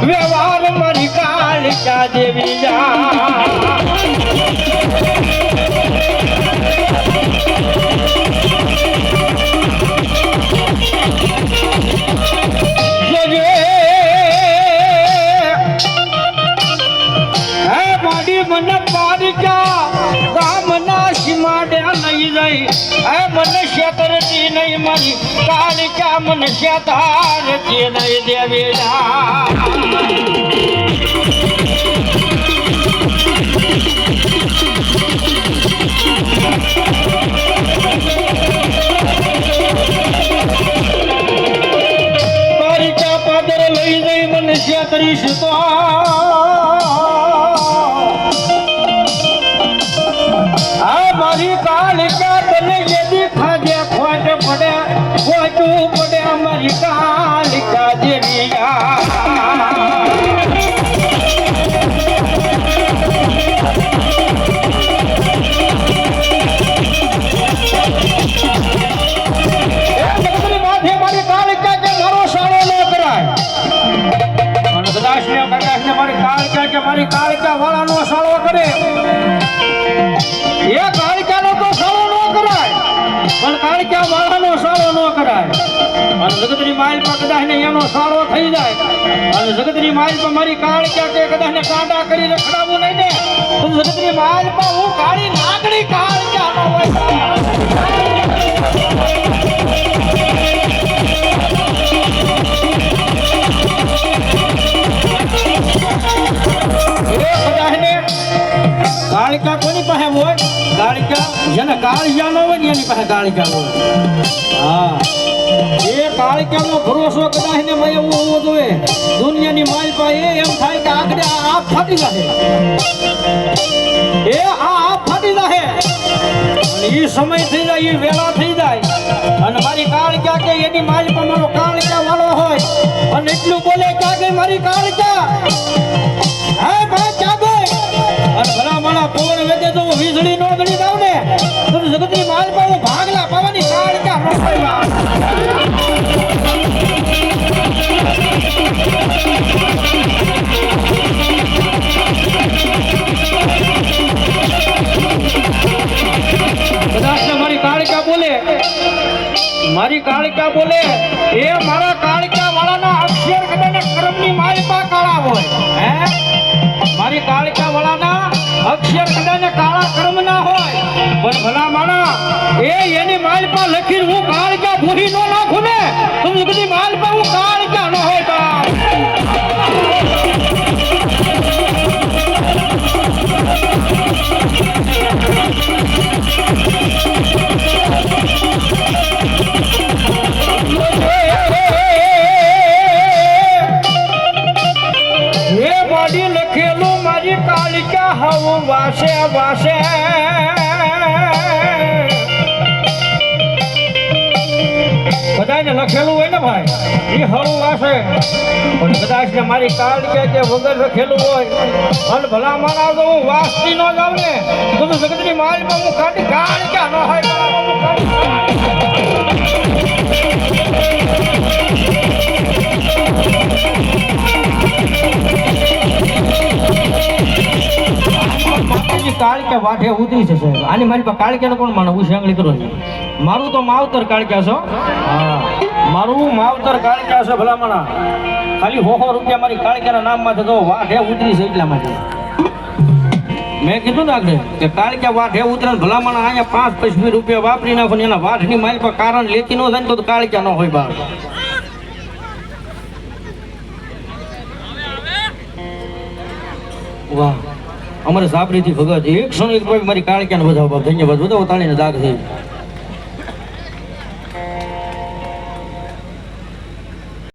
વ્યવહાર મારી કાલિકા દેવી મને પારિકા ગામના સીમાડે લઈ જાય મને શેતરતી નહીં મારી કાલિકા મને શેતારતી નહીં દેવી પારિકા પાદર લઈ જાય મને શેતરીશ તો મારી કાલિકા તને યદી ખાજે ખોટ પડે ખોટું પડે મારી કાલિકા દેવી મારી કાલિકા કે મારો સાળો ન કરાય અને કદાચ ને મારી કાલિકા કે મારી કાલિકા વાળાનો સાળો કરે એ કાળિકાનો તો સાળો ન કરાય પણ કાળિકા વાળાનો સાળો ન કરાય અને જગતની માલ પર કદાચ ને એનો સાળો થઈ જાય અને જગતની માલ પર મારી કાળિકા કે કદાચ ને કાંડા કરી રખડાવું નહીં ને તો જગતની માલ પર હું કાળી નાગડી કાળિકા ન હોય કાળિકા કોની પાસે હોય કાળિકા જેને કાળિયા ન હોય ને એની પાસે કાળિકા હોય હા એ કાળિકાનો ભરોસો કદાચ ને મેં એવું હોવો જોઈએ દુનિયાની માલ પાસે એમ થાય કે આગળ આ ફાટી જશે એ આ ફાટી જશે અને એ સમય થઈ જાય એ વેળા થઈ જાય અને મારી કાળિકા કે એની માલ પર મારો કાળિકા વાળો હોય અને એટલું બોલે કે આગળ મારી કાળિકા હે ભાઈ જાગો અને ભલા માણા પવન વેદે તો વીજળી નો ગણી દાવ ને તો જગતની માલ પર હું ભાગલા પાવાની કાળિકા નો થઈવા કદાચ મારી કાળિકા બોલે એ મારા કાળિકા વાળાના અક્ષર કદાચ કર્મની માલ પર કાળા હોય હે મારી કાળિકા વાળાના અક્ષર કદાચ કાળા કર્મ ના હોય પણ ભલા માણા એની માલ પર લખીને હું કાળિકા ભૂરી નો નાખું ને તો બધી માલ પર હું કાળિકા ન હોય લખેલું મારી કાળિકા હવું વાસે વાસે બધાને લખેલું હોય ને ભાઈ એ હવું વાસે પણ કદાચ ને મારી કાળિકા કે વગર લખેલું હોય અને ભલા મારા તો હું વાસતી ન જાઉં ને તો જગતની માલમાં હું કાઢી કાળિકા ન હોય કાળિકા વાઠે ઉતરી છે સાહેબ આની મારી પાસે કાળિકાને કોણ માને હું સાંગળી કરો મારું તો માવતર કાળિકા છો હા મારું માવતર કાળિકા છે ભલામણા ખાલી 100 રૂપિયા મારી કાળિકાના નામમાં તો વાઠે ઉતરી છે એટલા માટે મેં કીધું ને આગળ કે કાળિકા વાઠે ઉતરે ભલામણા અહીંયા 5-25 રૂપિયા વાપરી નાખો એના વાઠની માલ પર કારણ લેતી ન થાય તો કાળિકા ન હોય બહાર વાહ અમારે સાપરીથી ભગત 101 મારી કાળિકાને વધાવો ધન્યવાદ વધાવો તાળીને દાગ થઈ